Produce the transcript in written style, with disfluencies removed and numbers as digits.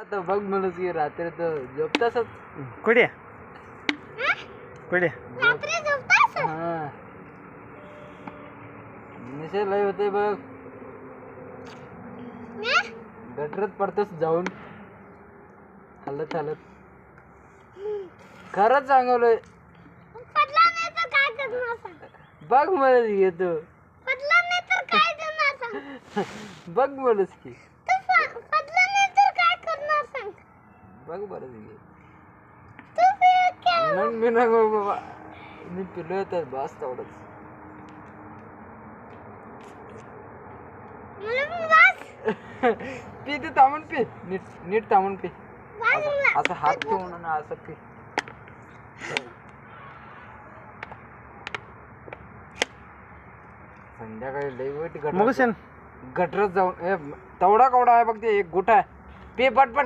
आता बघ म्हणूस की रात्री तर झोपतासच कुठे कुठे रात्री झोपतास हा निशे लय होते बघ गटरात पडतोस जाऊन हलत हलत खरंच सांगवलंय पडला नाही तर काय करणार सांग बघ म्हणूस घेतो पडला नाही तर काय करणार सांग बघ म्हणूस की तू पडला नाही तर काय करणार सांग बघ बरं घे तू काय मग मी नको बाबा मी पिलो तर बस तेवढंच मला पण बस पी ते थांबून पी नीट नीट थांबून पी बस असं हात ठेवून आणि असं पी संध्याकाळी लई वाईट मग गटरात जाऊन तेवढा कवडा आहे बघ ते एक गुट आहे पी पटपट